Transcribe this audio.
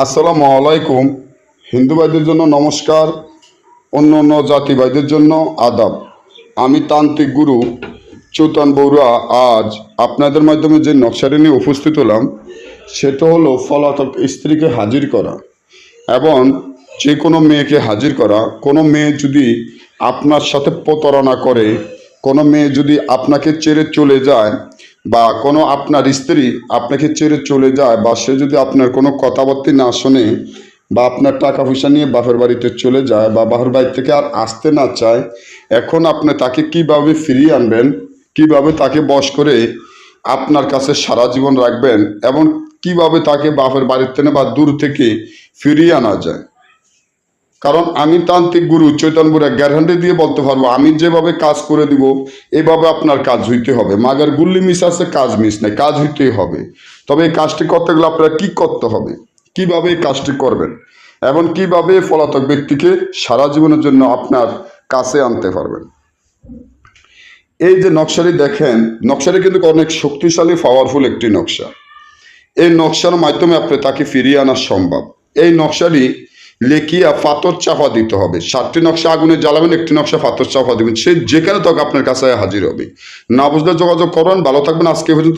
আসসালামু আলাইকুম। হিন্দু ভাইদের জন্য নমস্কার, অন্য অন্য জাতি ভাইদের জন্য আদাব। আমি তান্ত্রিক গুরু চৈতন বড়ুয়া আজ আপনাদের মাধ্যমে যে নকশাটি নিয়ে উপস্থিত হলাম সেটা হলো পলাতক স্ত্রীকে হাজির করা এবং যে কোনো মেয়েকে হাজির করা। কোনো মেয়ে যদি আপনার সাথে প্রতারণা করে, কোনো মেয়ে যদি আপনাকে ছেড়ে চলে যায়, বা কোনো আপনার স্ত্রী আপনাকে ছেড়ে চলে যায়, বা সে যদি আপনার কোনো কথাবার্তা না শোনে, বা আপনার টাকা পয়সা নিয়ে বাপের বাড়িতে চলে যায়, বা বাপের বাড়ি থেকে আর আসতে না চায়, এখন আপনি তাকে কিভাবে ফিরিয়ে আনবেন, কিভাবে তাকে বশ করে আপনার কাছে সারা জীবন রাখবেন, এবং কিভাবে তাকে বাপের বাড়ির থেকে বা দূর থেকে ফিরিয়ে আনা যায়। কারণ আমি তান্ত্রিক গুরু চৈতন বুড়া গ্যারান্টি দিয়ে বলতে পারবো, আমি যেভাবে কাজ করে দিব এভাবে আপনার কাজ হইতে হবে। মাগার গুল্লি মিস আছে, কাজ মিস নেই, কাজ হইতেই হবে। তবে এই কাজটি করতে গেলে আপনারা কি করতে হবে, কিভাবে এই কাজটি করবেন, এবং কিভাবে পলাতক ব্যক্তিকে সারা জীবনের জন্য আপনার কাছে আনতে পারবেন। এই যে নকশাটি দেখেন, নকশাটি কিন্তু অনেক শক্তিশালী পাওয়ারফুল একটি নকশা। এই নকশার মাধ্যমে আপনি তাকে ফিরিয়ে আনা সম্ভব। এই নকশাটি লেখিয়া পাথর চাপা দিতে হবে। 7টি নকশা আগুনে জ্বালাবেন, একটি নকশা পাথর চাপা দিবেন, সে যেখানে তখন আপনার কাছে হাজির হবে। না বুঝলে যোগাযোগ করুন। ভালো থাকবেন। আজকে পর্যন্ত।